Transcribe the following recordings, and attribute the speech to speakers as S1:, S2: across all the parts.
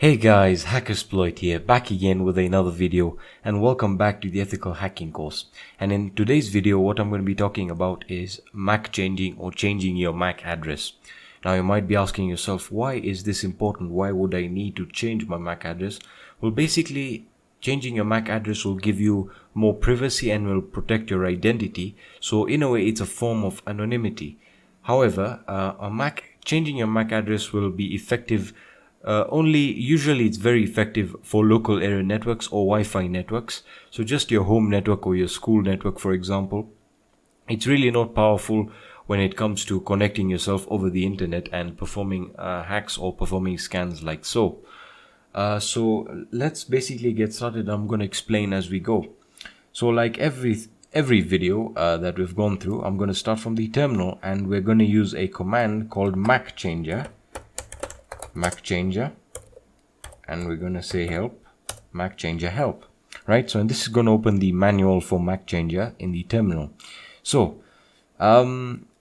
S1: Hey guys, Hackersploit here, back again with another video, and welcome back to the ethical hacking course. And in today's video, what I'm going to be talking about is MAC changing or changing your MAC address. Now you might be asking yourself, why is this important? Why would I need to change my MAC address? Well, basically, changing your MAC address will give you more privacy and will protect your identity. So in a way, it's a form of anonymity. However, changing your MAC address will be effective usually it's very effective for local area networks or Wi-Fi networks. So just your home network or your school network, for example. It's really not powerful when it comes to connecting yourself over the internet and performing hacks or performing scans like so. So let's basically get started. I'm going to explain as we go. So like every video that we've gone through, I'm going to start from the terminal and we're going to use a command called MAC changer, and we're going to say help, MAC changer help, right? So and this is going to open the manual for MAC changer in the terminal. So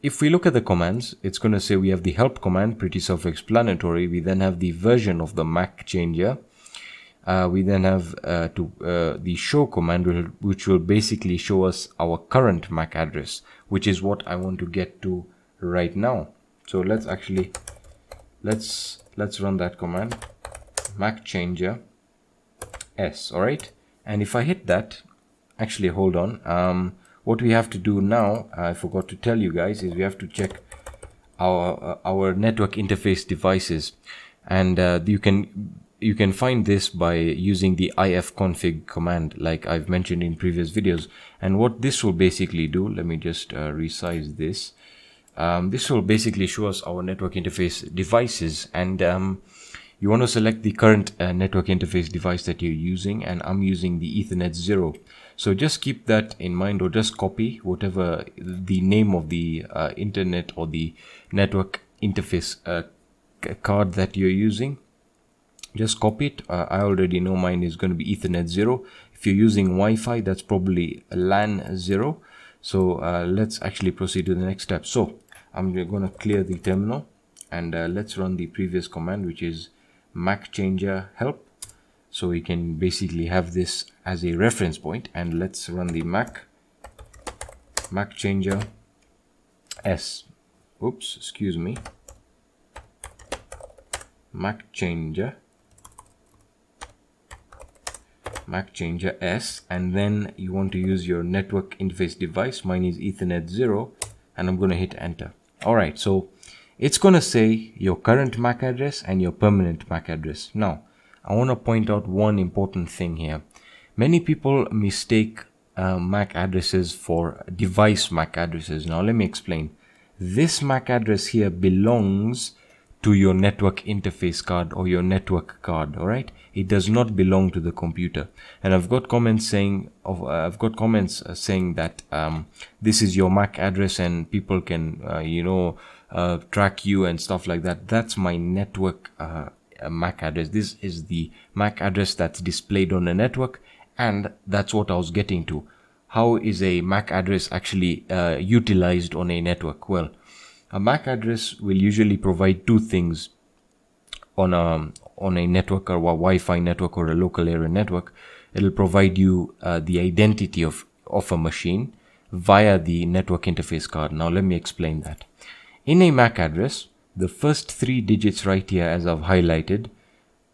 S1: if we look at the commands, it's going to say we have the help command, pretty self-explanatory. We then have the version of the MAC changer. We then have the show command, which will basically show us our current MAC address, which is what I want to get to right now. So let's run that command, MAC changer s. All right, and if I hit that, actually hold on, what we have to do now, I forgot to tell you guys, is we have to check our network interface devices, and you can find this by using the ifconfig command like I've mentioned in previous videos. And what this will basically do, let me just resize this. This will basically show us our network interface devices, and you want to select the current network interface device that you're using, and I'm using the Ethernet 0. So just keep that in mind, or just copy whatever the name of the internet or the network interface card that you're using. Just copy it. I already know mine is going to be Ethernet 0. If you're using Wi-Fi, that's probably LAN 0. So let's actually proceed to the next step. So I'm going to clear the terminal and let's run the previous command, which is MAC changer help. So we can basically have this as a reference point, and let's run the MAC changer s. Oops, excuse me. MAC changer s, and then you want to use your network interface device. Mine is Ethernet 0, and I'm going to hit enter. Alright, so it's going to say your current MAC address and your permanent MAC address. Now, I want to point out one important thing here. Many people mistake MAC addresses for device MAC addresses. Now, let me explain. This MAC address here belongs to your network interface card or your network card. All right, it does not belong to the computer. And I've got comments saying that this is your MAC address and people can track you and stuff like that. That's my network MAC address. This is the MAC address that's displayed on the network, and that's what I was getting to. How is a MAC address actually utilized on a network? Well, a MAC address will usually provide two things on a network, or a Wi-Fi network or a local area network. It'll provide you the identity of a machine via the network interface card. Now let me explain that. In a MAC address, the first 3 digits right here, as I've highlighted,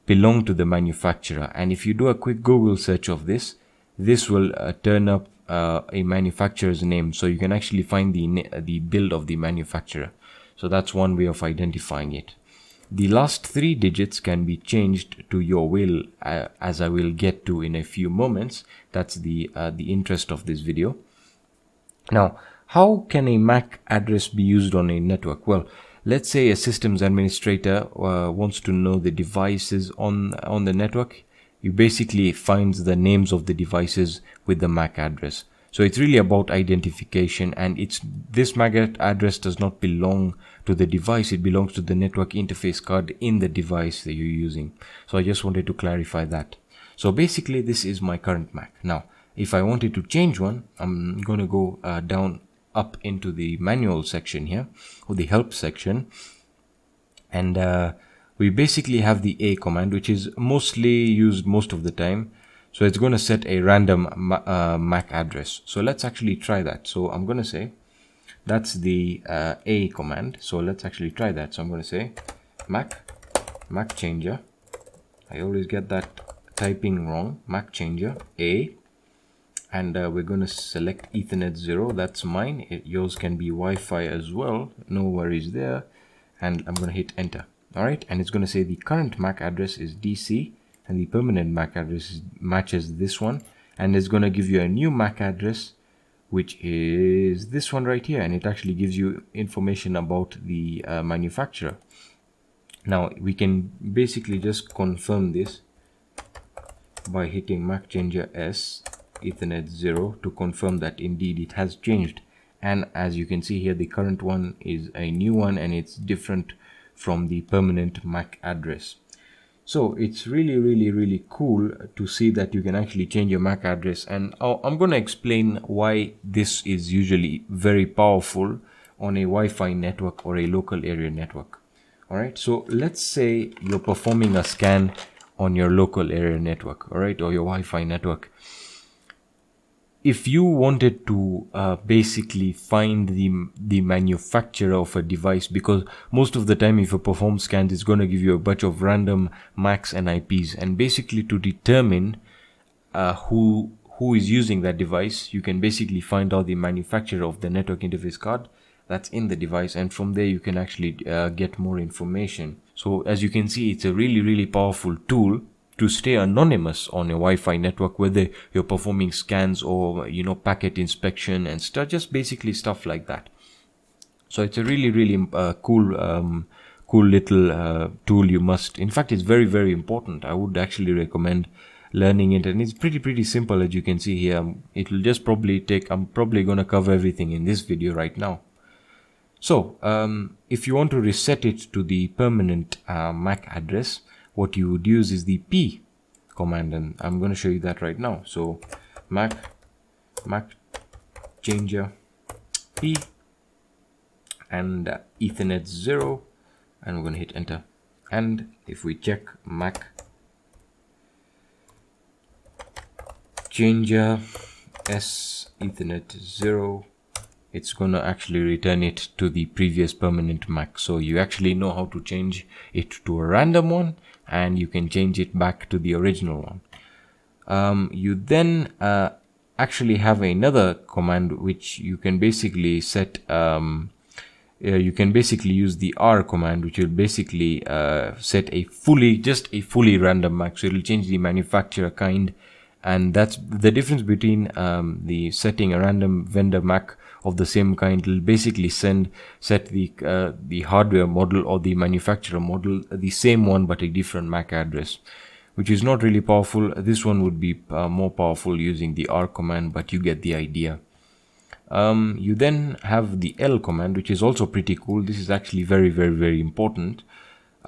S1: belong to the manufacturer. And if you do a quick Google search of this will turn up a manufacturer's name, so you can actually find the build of the manufacturer. So that's one way of identifying it. The last 3 digits can be changed to your will, as I will get to in a few moments. That's the interest of this video. Now, how can a MAC address be used on a network? Well, let's say a systems administrator wants to know the devices on the network. You basically find the names of the devices with the MAC address. So it's really about identification, and this MAC address does not belong to the device. It belongs to the network interface card in the device that you're using. So I just wanted to clarify that. So basically this is my current MAC. Now, if I wanted to change one, I'm going to go up into the manual section here, or the help section, and we basically have the A command, which is mostly used most of the time. So it's going to set a random MAC address. So let's actually try that. So I'm going to say that's the A command. So let's actually try that. So I'm going to say MAC changer. I always get that typing wrong. MAC changer A, and we're going to select Ethernet 0. That's mine. Yours can be Wi-Fi as well. No worries there. And I'm going to hit enter. All right, and it's going to say the current MAC address is DC, and the permanent MAC address matches this one, and it's going to give you a new MAC address, which is this one right here, and it actually gives you information about the manufacturer. Now we can basically just confirm this by hitting MAC changer S Ethernet 0 to confirm that indeed it has changed. And as you can see here, the current one is a new one, and it's different from the permanent MAC address. So it's really cool to see that you can actually change your MAC address, and I'm going to explain why this is usually very powerful on a Wi-Fi network or a local area network. Alright, so let's say you're performing a scan on your local area network, alright, or your Wi-Fi network. If you wanted to basically find the manufacturer of a device, because most of the time if you perform scans, it's going to give you a bunch of random MACs and IPs, and basically to determine who is using that device, you can basically find out the manufacturer of the network interface card that's in the device, and from there you can actually get more information. So as you can see, it's a really powerful tool to stay anonymous on a Wi-Fi network, whether you're performing scans or packet inspection and stuff, just basically stuff like that. So it's a really cool little tool. You must, in fact, it's very important. I would actually recommend learning it, and it's pretty simple. As you can see here, it will just probably take, I'm probably going to cover everything in this video right now. So if you want to reset it to the permanent MAC address, what you would use is the P command, and I'm going to show you that right now. So MAC changer P and Ethernet 0, and we're going to hit enter. And if we check MAC changer S Ethernet 0, it's going to actually return it to the previous permanent MAC. So you actually know how to change it to a random one, and you can change it back to the original one. You then actually have another command which you can basically set. You can basically use the R command, which will basically set a fully random MAC. So it will change the manufacturer kind, and that's the difference between the setting a random vendor MAC of the same kind. Will basically set the hardware model or the manufacturer model, the same one but a different MAC address, which is not really powerful. This one would be more powerful using the R command, but you get the idea. You then have the L command, which is also pretty cool. This is actually very important.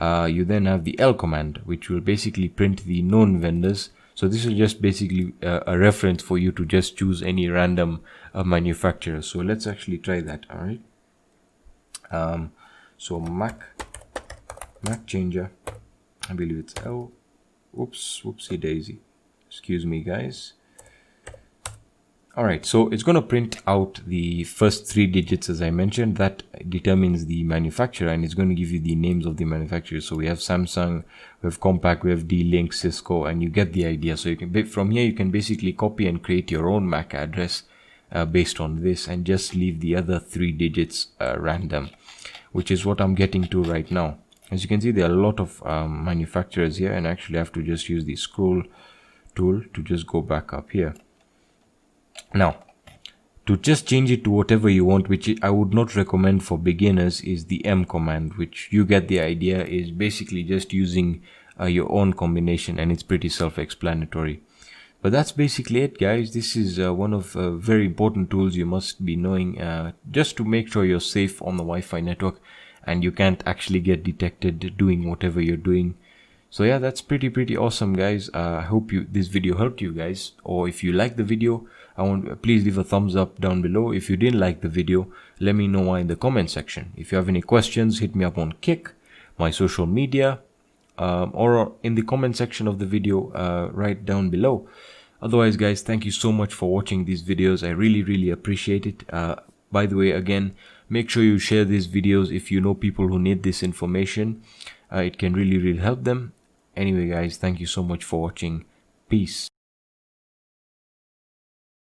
S1: You then have the L command, which will basically print the known vendors. So this is just basically a reference for you to just choose any random manufacturer. So let's actually try that. All right. So MAC changer, I believe it's L. Whoopsie daisy. Excuse me, guys. All right, so it's going to print out the first 3 digits, as I mentioned. That determines the manufacturer, and it's going to give you the names of the manufacturers. So we have Samsung, we have Compaq, we have D-Link, Cisco, and you get the idea. So you can, from here, you can basically copy and create your own MAC address based on this, and just leave the other 3 digits random, which is what I'm getting to right now. As you can see, there are a lot of manufacturers here, and actually I have to just use the scroll tool to just go back up here. Now, to just change it to whatever you want, which I would not recommend for beginners, is the M command, which you get the idea is basically just using your own combination, and it's pretty self-explanatory. But that's basically it, guys. This is one of very important tools you must be knowing just to make sure you're safe on the Wi-Fi network and you can't actually get detected doing whatever you're doing. So yeah, that's pretty awesome, guys. I hope this video helped you guys, or if you like the video, please leave a thumbs up down below. If you didn't like the video, let me know why in the comment section. If you have any questions, hit me up on Kick, my social media, or in the comment section of the video right down below. Otherwise guys, thank you so much for watching these videos. I really appreciate it. By the way, again, make sure you share these videos if you know people who need this information. It can really help them. Anyway guys, thank you so much for watching. Peace.